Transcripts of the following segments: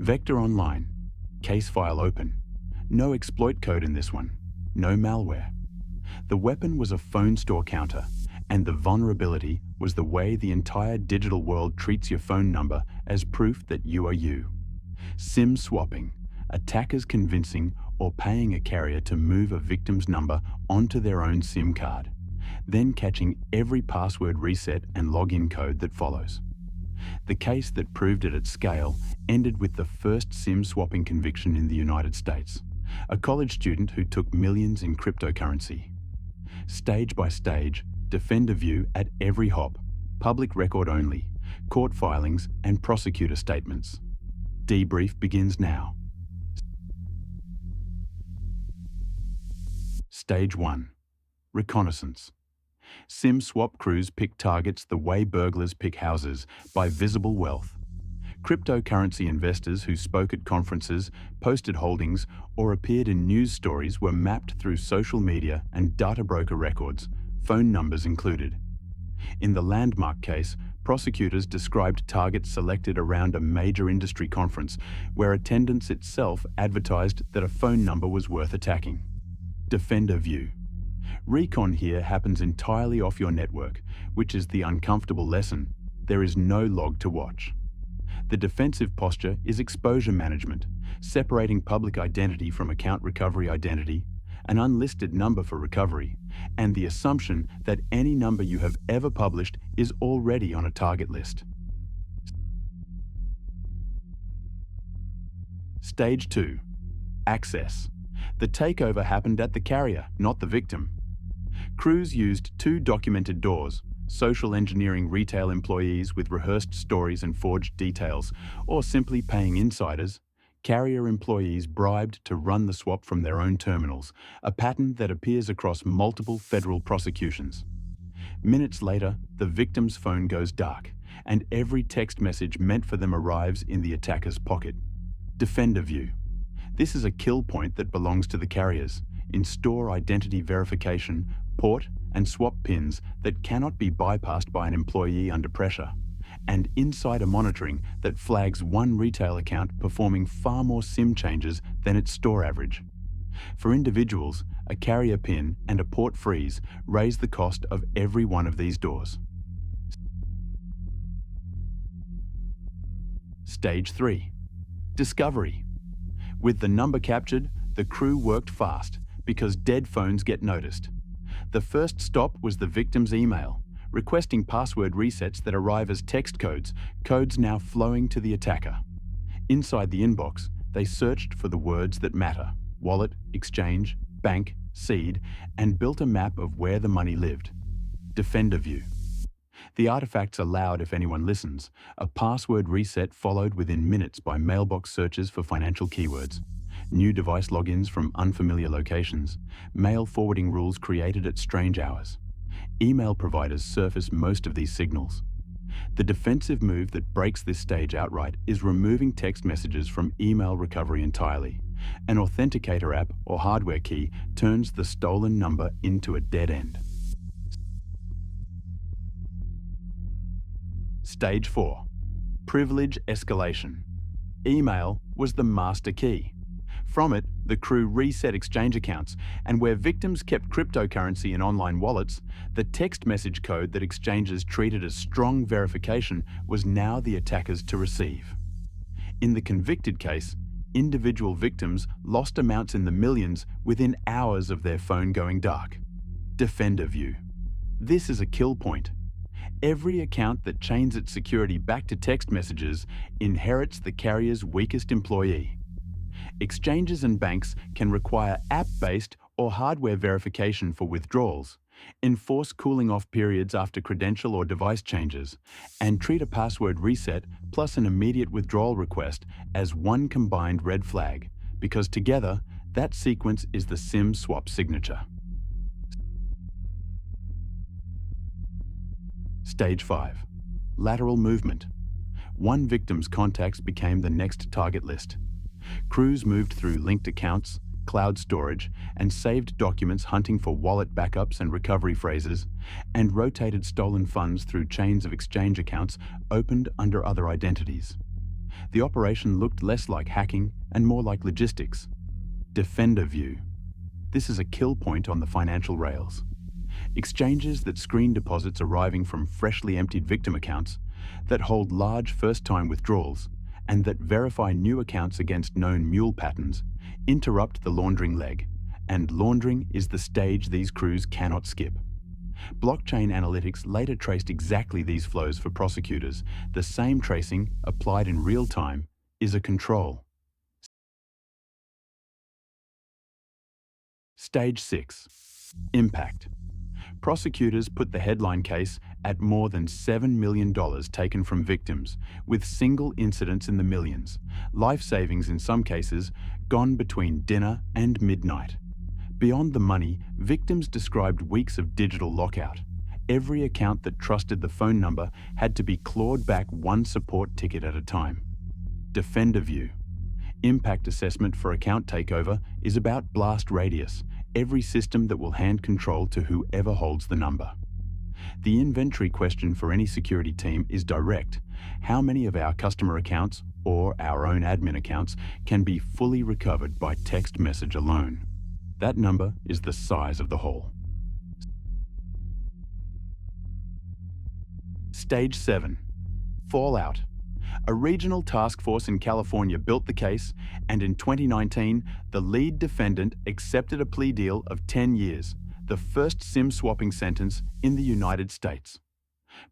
Vector online. Case file open. No exploit code in this one. No malware. The weapon was a phone store counter, and the vulnerability was the way the entire digital world treats your phone number as proof that you are you. SIM swapping. Attackers convincing or paying a carrier to move a victim's number onto their own SIM card, then catching every password reset and login code that follows. The case that proved it at scale ended with the first SIM swapping conviction in the United States, a college student who took millions in cryptocurrency. Stage by stage, defender view at every hop, public record only, court filings and prosecutor statements. Debrief begins now. Stage 1. Reconnaissance. SIM swap crews pick targets the way burglars pick houses, by visible wealth. Cryptocurrency investors who spoke at conferences, posted holdings, or appeared in news stories were mapped through social media and data broker records, phone numbers included. In the Landmark case, prosecutors described targets selected around a major industry conference where attendance itself advertised that a phone number was worth attacking. Defender view. Recon here happens entirely off your network, which is the uncomfortable lesson. There is no log to watch. The defensive posture is exposure management, separating public identity from account recovery identity, an unlisted number for recovery, and the assumption that any number you have ever published is already on a target list. Stage 2. Access. The takeover happened at the carrier, not the victim. Crews used 2 documented doors, social engineering retail employees with rehearsed stories and forged details, or simply paying insiders, carrier employees bribed to run the swap from their own terminals, a pattern that appears across multiple federal prosecutions. Minutes later, the victim's phone goes dark, and every text message meant for them arrives in the attacker's pocket. Defender view. This is a kill point that belongs to the carriers, in-store identity verification, port and swap pins that cannot be bypassed by an employee under pressure, and insider monitoring that flags one retail account performing far more SIM changes than its store average. For individuals, a carrier pin and a port freeze raise the cost of every one of these doors. Stage 3. Discovery. With the number captured, the crew worked fast because dead phones get noticed. The first stop was the victim's email, requesting password resets that arrive as text codes, codes now flowing to the attacker. Inside the inbox, they searched for the words that matter: wallet, exchange, bank, seed, and built a map of where the money lived. Defender view. The artifacts allowed if anyone listens. A password reset followed within minutes by mailbox searches for financial keywords, new device logins from unfamiliar locations, mail forwarding rules created at strange hours. Email providers surface most of these signals. The defensive move that breaks this stage outright is removing text messages from email recovery entirely. An authenticator app or hardware key turns the stolen number into a dead end. Stage 4. Privilege escalation. Email was the master key. From it, the crew reset exchange accounts, and where victims kept cryptocurrency in online wallets, the text message code that exchanges treated as strong verification was now the attackers to receive. In the convicted case, individual victims lost amounts in the millions within hours of their phone going dark. Defender view. This is a kill point. Every account that chains its security back to text messages inherits the carrier's weakest employee. Exchanges and banks can require app-based or hardware verification for withdrawals, enforce cooling-off periods after credential or device changes, and treat a password reset plus an immediate withdrawal request as one combined red flag, because together, that sequence is the SIM swap signature. Stage 5. Lateral movement. One victim's contacts became the next target list. Crews moved through linked accounts, cloud storage, and saved documents hunting for wallet backups and recovery phrases, and rotated stolen funds through chains of exchange accounts opened under other identities. The operation looked less like hacking and more like logistics. Defender view. This is a kill point on the financial rails. Exchanges that screen deposits arriving from freshly emptied victim accounts, that hold large first-time withdrawals, and that verify new accounts against known mule patterns, interrupt the laundering leg, and laundering is the stage these crews cannot skip. Blockchain analytics later traced exactly these flows for prosecutors. The same tracing, applied in real time, is a control. Stage 6. Impact. Prosecutors put the headline case at more than $7 million taken from victims, with single incidents in the millions, life savings in some cases, gone between dinner and midnight. Beyond the money, victims described weeks of digital lockout. Every account that trusted the phone number had to be clawed back one support ticket at a time. Defender view. Impact assessment for account takeover is about blast radius, every system that will hand control to whoever holds the number. The inventory question for any security team is direct. How many of our customer accounts, or our own admin accounts, can be fully recovered by text message alone? That number is the size of the hole. Stage 7. Fallout. A regional task force in California built the case, and in 2019, the lead defendant accepted a plea deal of 10 years, the first SIM swapping sentence in the United States.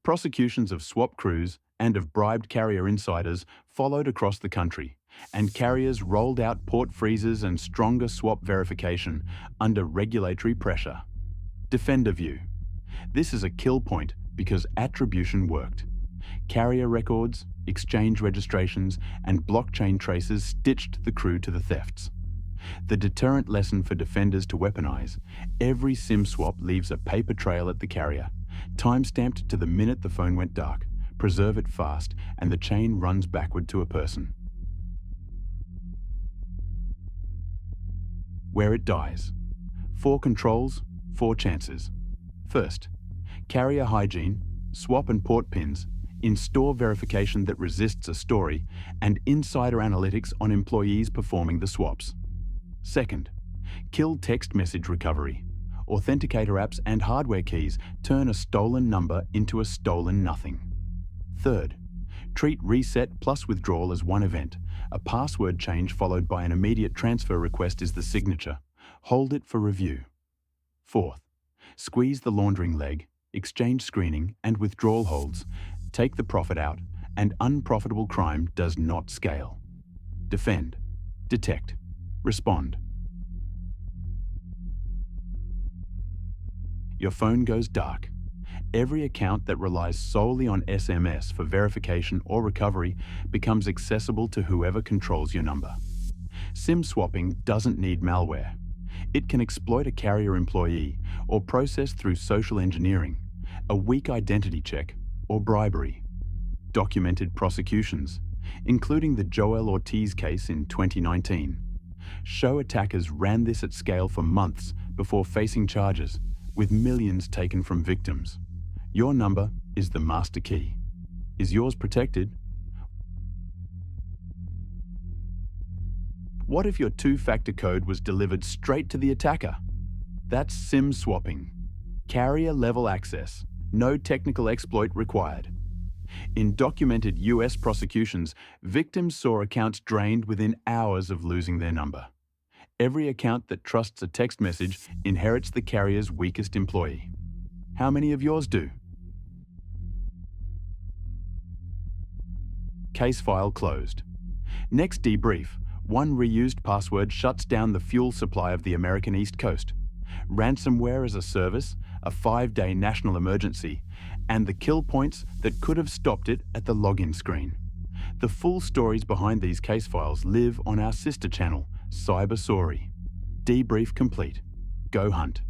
Prosecutions of swap crews and of bribed carrier insiders followed across the country, and carriers rolled out port freezes and stronger swap verification under regulatory pressure. Defender view. This is a kill point because attribution worked. Carrier records, exchange registrations, and blockchain traces stitched the crew to the thefts. The deterrent lesson for defenders to weaponize: every SIM swap leaves a paper trail at the carrier, time-stamped to the minute the phone went dark. Preserve it fast, and the chain runs backward to a person. Where it dies. 4 controls, 4 chances. First, carrier hygiene, swap and port pins, in-store verification that resists a story, and insider analytics on employees performing the swaps. Second, kill text message recovery. Authenticator apps and hardware keys turn a stolen number into a stolen nothing. Third, treat reset plus withdrawal as one event. A password change followed by an immediate transfer request is the signature. Hold it for review. Fourth, squeeze the laundering leg, exchange screening, and withdrawal holds. Take the profit out, and unprofitable crime does not scale. Defend, detect, respond. Your phone goes dark. Every account that relies solely on SMS for verification or recovery becomes accessible to whoever controls your number. SIM swapping doesn't need malware. It can exploit a carrier employee or process through social engineering, a weak identity check, or bribery. Documented prosecutions, including the Joel Ortiz case in 2019, show attackers ran this at scale for months before facing charges, with millions taken from victims. Your number is the master key. Is yours protected? What if your 2-factor code was delivered straight to the attacker? That's SIM swapping. Carrier-level access, no technical exploit required. In documented US prosecutions, victims saw accounts drained within hours of losing their number. Every account that trusts a text message inherits the carrier's weakest employee. How many of yours do? Case file closed. Next debrief. One reused password shuts down the fuel supply of the American East Coast. Ransomware as a service, a 5-day national emergency, and the kill points that could have stopped it at the login screen. The full stories behind these case files live on our sister channel, cybersecurity. Debrief complete. Go hunt.